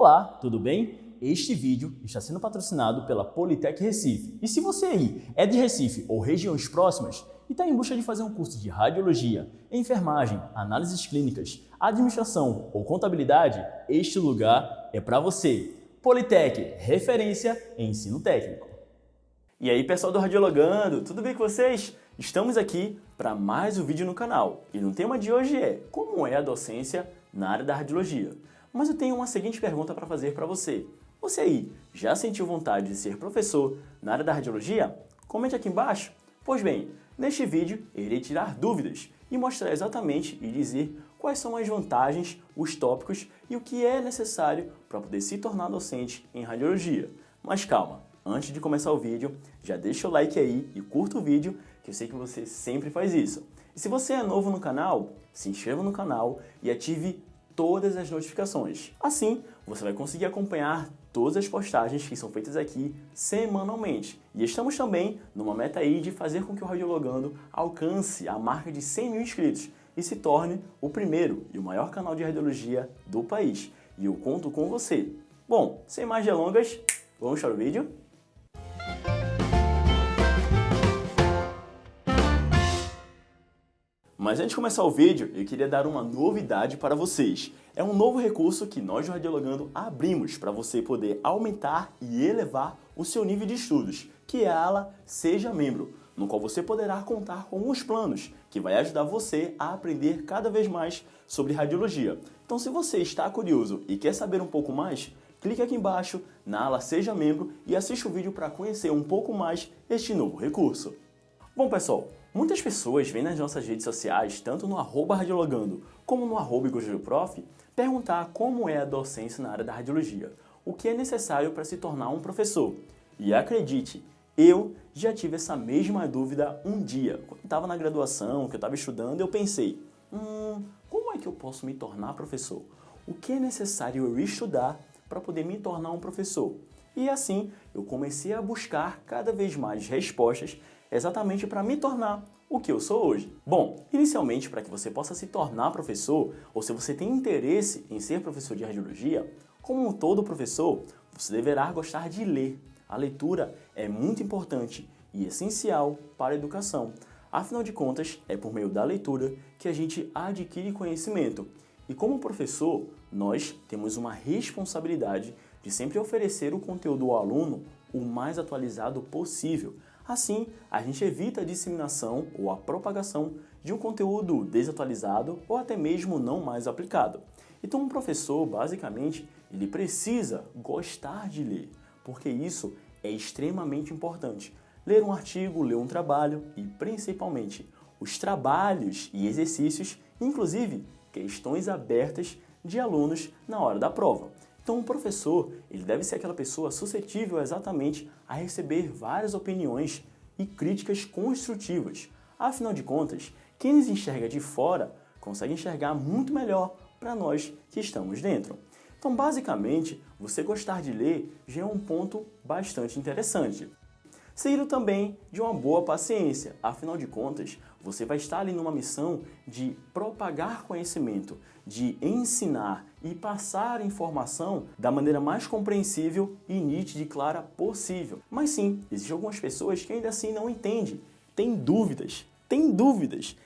Olá, tudo bem? Este vídeo está sendo patrocinado pela Politec Recife. E se você aí é de Recife ou regiões próximas e está em busca de fazer um curso de radiologia, enfermagem, análises clínicas, administração ou contabilidade, este lugar é para você. Politec, referência em ensino técnico. E aí, pessoal do Radiologando, tudo bem com vocês? Estamos aqui para mais um vídeo no canal. E o tema de hoje é como é a docência na área da radiologia. Mas eu tenho uma seguinte pergunta para fazer para você. Você aí, já sentiu vontade de ser professor na área da radiologia? Comente aqui embaixo. Pois bem, neste vídeo irei tirar dúvidas e mostrar exatamente e dizer quais são as vantagens, os tópicos e o que é necessário para poder se tornar docente em radiologia. Mas calma, antes de começar o vídeo, já deixa o like aí e curta o vídeo, que eu sei que você sempre faz isso. E se você é novo no canal, se inscreva no canal e ative todas as notificações. Assim, você vai conseguir acompanhar todas as postagens que são feitas aqui semanalmente. E estamos também numa meta aí de fazer com que o Radiologando alcance a marca de 100 mil inscritos e se torne o primeiro e o maior canal de radiologia do país. E eu conto com você. Bom, sem mais delongas, vamos para o vídeo? Mas antes de começar o vídeo, eu queria dar uma novidade para vocês. É um novo recurso que nós do Radiologando abrimos para você poder aumentar e elevar o seu nível de estudos, que é a ala Seja Membro, no qual você poderá contar com os planos, que vai ajudar você a aprender cada vez mais sobre radiologia. Então, se você está curioso e quer saber um pouco mais, clique aqui embaixo na ala Seja Membro e assista o vídeo para conhecer um pouco mais este novo recurso. Bom, pessoal, muitas pessoas vêm nas nossas redes sociais, tanto no @radiologando como no @igorjúlioprof, perguntar como é a docência na área da radiologia, o que é necessário para se tornar um professor. E acredite, eu já tive essa mesma dúvida um dia. Quando eu estava na graduação, que eu estava estudando, eu pensei, como é que eu posso me tornar professor? O que é necessário eu estudar para poder me tornar um professor? E assim, eu comecei a buscar cada vez mais respostas exatamente para me tornar o que eu sou hoje. Bom, inicialmente, para que você possa se tornar professor, ou se você tem interesse em ser professor de radiologia, como todo professor, você deverá gostar de ler. A leitura é muito importante e essencial para a educação. Afinal de contas, é por meio da leitura que a gente adquire conhecimento. E como professor, nós temos uma responsabilidade de sempre oferecer o conteúdo ao aluno o mais atualizado possível. Assim, a gente evita a disseminação ou a propagação de um conteúdo desatualizado ou até mesmo não mais aplicado. Então, um professor, basicamente, ele precisa gostar de ler, porque isso é extremamente importante. Ler um artigo, ler um trabalho e, principalmente, os trabalhos e exercícios, inclusive questões abertas de alunos na hora da prova. Então, o professor, ele deve ser aquela pessoa suscetível exatamente a receber várias opiniões e críticas construtivas. Afinal de contas, quem nos enxerga de fora consegue enxergar muito melhor para nós que estamos dentro. Então, basicamente, você gostar de ler já é um ponto bastante interessante. Seguido também de uma boa paciência, afinal de contas, você vai estar ali numa missão de propagar conhecimento, de ensinar e passar informação da maneira mais compreensível e nítida e clara possível. Mas sim, existem algumas pessoas que ainda assim não entendem, têm dúvidas.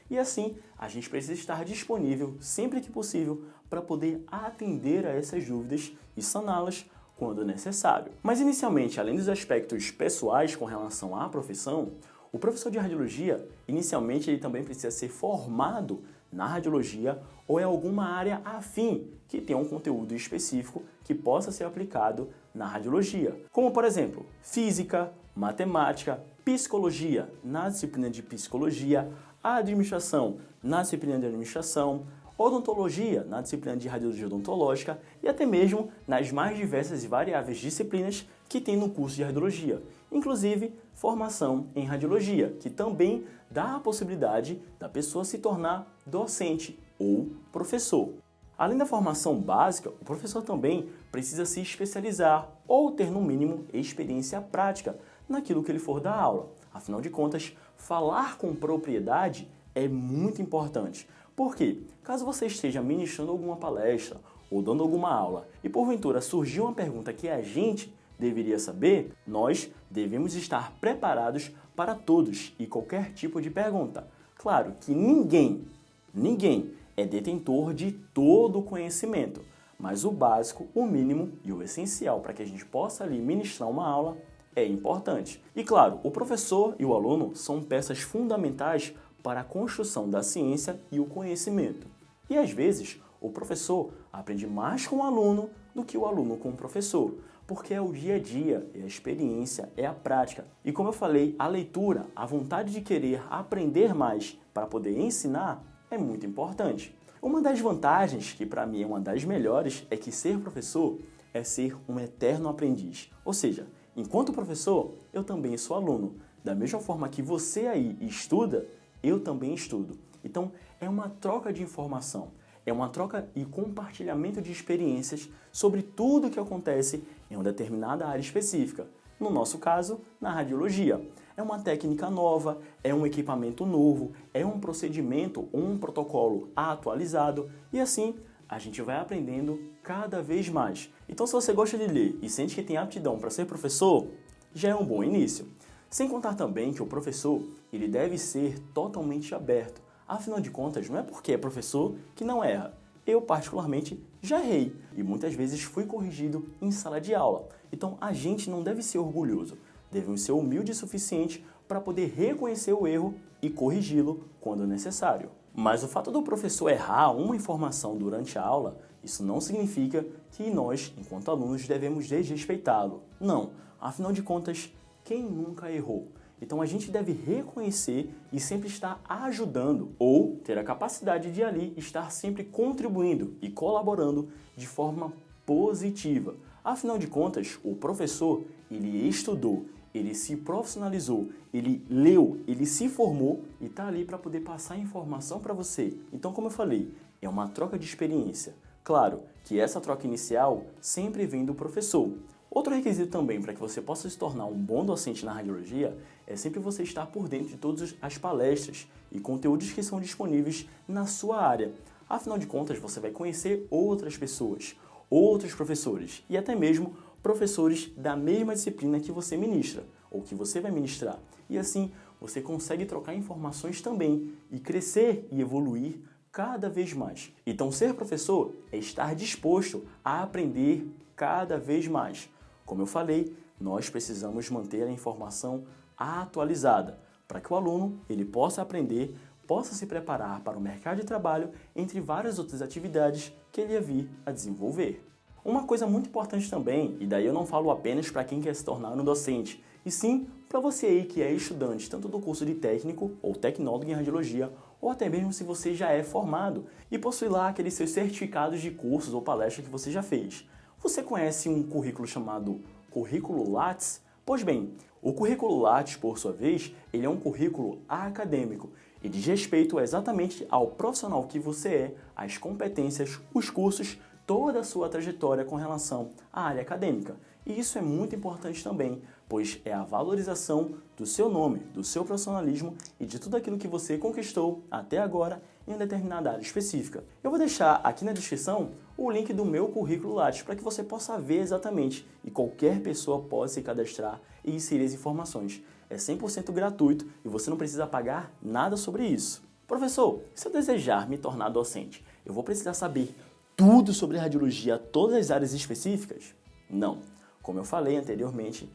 E assim, a gente precisa estar disponível sempre que possível para poder atender a essas dúvidas e saná-las quando necessário. Mas inicialmente, além dos aspectos pessoais com relação à profissão, o professor de radiologia, inicialmente ele também precisa ser formado na radiologia ou em alguma área afim que tenha um conteúdo específico que possa ser aplicado na radiologia. Como, por exemplo, física, matemática, psicologia na disciplina de psicologia, administração na disciplina de administração, odontologia na disciplina de radiologia odontológica e até mesmo nas mais diversas e variáveis disciplinas que tem no curso de radiologia, inclusive formação em radiologia, que também dá a possibilidade da pessoa se tornar docente ou professor. Além da formação básica, o professor também precisa se especializar ou ter no mínimo experiência prática naquilo que ele for dar aula. Afinal de contas, falar com propriedade é muito importante. Por quê? Caso você esteja ministrando alguma palestra ou dando alguma aula e porventura surgiu uma pergunta que a gente deveria saber, nós devemos estar preparados para todos e qualquer tipo de pergunta. Claro que ninguém é detentor de todo o conhecimento, mas o básico, o mínimo e o essencial para que a gente possa ali ministrar uma aula é importante. E claro, o professor e o aluno são peças fundamentais para a construção da ciência e o conhecimento. E às vezes, o professor aprende mais com o aluno do que o aluno com o professor, porque é o dia a dia, é a experiência, é a prática. E como eu falei, a leitura, a vontade de querer aprender mais para poder ensinar é muito importante. Uma das vantagens, que para mim é uma das melhores, é que ser professor é ser um eterno aprendiz. Ou seja, enquanto professor, eu também sou aluno. Da mesma forma que você aí estuda, eu também estudo. Então, é uma troca de informação. É uma troca e compartilhamento de experiências sobre tudo o que acontece em uma determinada área específica. No nosso caso, na radiologia. É uma técnica nova, é um equipamento novo, é um procedimento, um protocolo atualizado e assim a gente vai aprendendo cada vez mais. Então, se você gosta de ler e sente que tem aptidão para ser professor, já é um bom início. Sem contar também que o professor ele deve ser totalmente aberto. Afinal de contas, não é porque é professor que não erra. Eu, particularmente, já errei e muitas vezes fui corrigido em sala de aula. Então, a gente não deve ser orgulhoso, devemos ser humildes o suficiente para poder reconhecer o erro e corrigi-lo quando necessário. Mas o fato do professor errar uma informação durante a aula, isso não significa que nós, enquanto alunos, devemos desrespeitá-lo. Não, afinal de contas, quem nunca errou? Então a gente deve reconhecer e sempre estar ajudando ou ter a capacidade de ali estar sempre contribuindo e colaborando de forma positiva. Afinal de contas, o professor, ele estudou, ele se profissionalizou, ele leu, ele se formou e está ali para poder passar informação para você. Então, como eu falei, é uma troca de experiência. Claro que essa troca inicial sempre vem do professor. Outro requisito também para que você possa se tornar um bom docente na radiologia é sempre você estar por dentro de todas as palestras e conteúdos que são disponíveis na sua área. Afinal de contas, você vai conhecer outras pessoas, outros professores e até mesmo professores da mesma disciplina que você ministra ou que você vai ministrar. E assim, você consegue trocar informações também e crescer e evoluir cada vez mais. Então, ser professor é estar disposto a aprender cada vez mais. Como eu falei, nós precisamos manter a informação atualizada para que o aluno ele possa aprender, possa se preparar para o mercado de trabalho, entre várias outras atividades que ele ia vir a desenvolver. Uma coisa muito importante também, e daí eu não falo apenas para quem quer se tornar um docente, e sim para você aí que é estudante tanto do curso de técnico ou tecnólogo em radiologia, ou até mesmo se você já é formado e possui lá aqueles seus certificados de cursos ou palestras que você já fez. Você conhece um currículo chamado Currículo Lattes? Pois bem, o Currículo Lattes, por sua vez, ele é um currículo acadêmico e diz respeito exatamente ao profissional que você é, as competências, os cursos, toda a sua trajetória com relação à área acadêmica. E isso é muito importante também, pois é a valorização do seu nome, do seu profissionalismo e de tudo aquilo que você conquistou até agora em uma determinada área específica. Eu vou deixar aqui na descrição o link do meu currículo Lattes para que você possa ver exatamente e qualquer pessoa pode se cadastrar e inserir as informações. É 100% gratuito e você não precisa pagar nada sobre isso. Professor, se eu desejar me tornar docente, eu vou precisar saber tudo sobre radiologia, todas as áreas específicas? Não. Como eu falei anteriormente,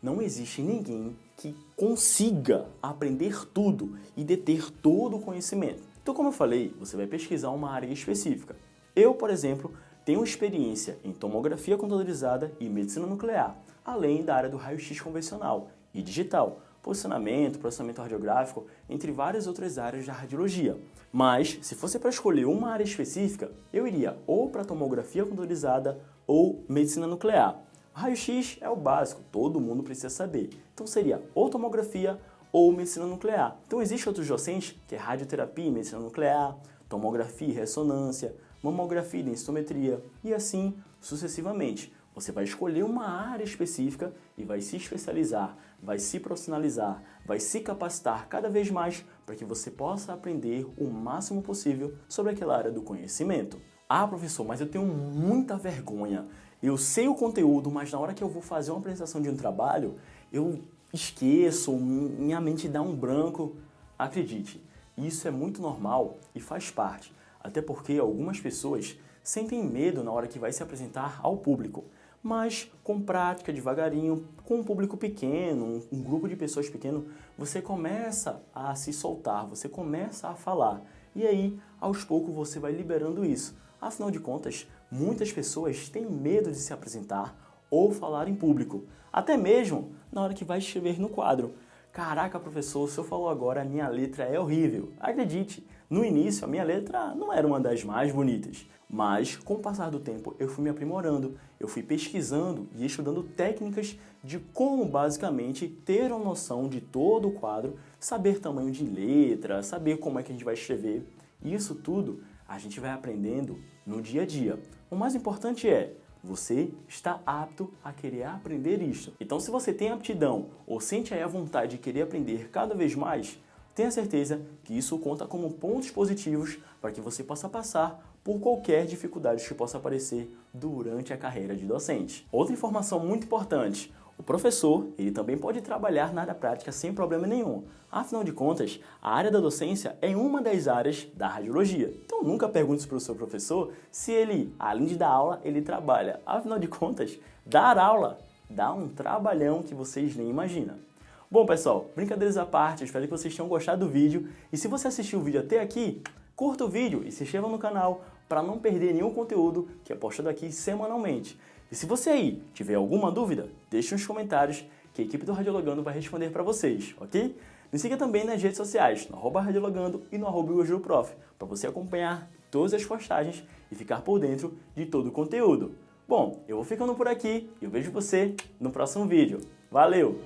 não existe ninguém que consiga aprender tudo e deter todo o conhecimento. Então, como eu falei, você vai pesquisar uma área específica. Eu, por exemplo, tenho experiência em tomografia computadorizada e medicina nuclear, além da área do raio-x convencional e digital, posicionamento, processamento radiográfico, entre várias outras áreas da radiologia. Mas, se fosse para escolher uma área específica, eu iria ou para tomografia computadorizada ou medicina nuclear. Raio-x é o básico, todo mundo precisa saber. Então seria ou tomografia ou medicina nuclear. Então existem outros docentes, que é radioterapia e medicina nuclear, tomografia e ressonância, mamografia e densitometria, e assim sucessivamente. Você vai escolher uma área específica e vai se especializar, vai se profissionalizar, vai se capacitar cada vez mais para que você possa aprender o máximo possível sobre aquela área do conhecimento. Ah, professor, mas eu tenho muita vergonha. Eu sei o conteúdo, mas na hora que eu vou fazer uma apresentação de um trabalho, eu esqueço, minha mente dá um branco. Acredite, isso é muito normal e faz parte, até porque algumas pessoas sentem medo na hora que vai se apresentar ao público. Mas com prática, devagarinho, com um público pequeno, um grupo de pessoas pequeno, você começa a se soltar, você começa a falar. E aí, aos poucos, você vai liberando isso. Afinal de contas, muitas pessoas têm medo de se apresentar ou falar em público. Até mesmo na hora que vai escrever no quadro. Caraca, professor, o senhor falou agora, a minha letra é horrível. Acredite, no início a minha letra não era uma das mais bonitas. Mas, com o passar do tempo, eu fui me aprimorando, eu fui pesquisando e estudando técnicas de como, basicamente, ter uma noção de todo o quadro, saber tamanho de letra, saber como é que a gente vai escrever. Isso tudo a gente vai aprendendo no dia a dia. O mais importante é, você está apto a querer aprender isso. Então, se você tem aptidão ou sente aí a vontade de querer aprender cada vez mais, tenha certeza que isso conta como pontos positivos para que você possa passar por qualquer dificuldade que possa aparecer durante a carreira de docente. Outra informação muito importante, o professor ele também pode trabalhar na área prática sem problema nenhum. Afinal de contas, a área da docência é uma das áreas da radiologia. Então nunca pergunte para o seu professor se ele, além de dar aula, ele trabalha. Afinal de contas, dar aula dá um trabalhão que vocês nem imaginam. Bom, pessoal, brincadeiras à parte, eu espero que vocês tenham gostado do vídeo. E se você assistiu o vídeo até aqui, curta o vídeo e se inscreva no canal para não perder nenhum conteúdo que é postado aqui semanalmente. E se você aí tiver alguma dúvida, deixe nos comentários que a equipe do Radiologando vai responder para vocês, ok? Me siga também nas redes sociais, no @Radiologando e no @IgorJuroProf, para você acompanhar todas as postagens e ficar por dentro de todo o conteúdo. Bom, eu vou ficando por aqui e eu vejo você no próximo vídeo. Valeu!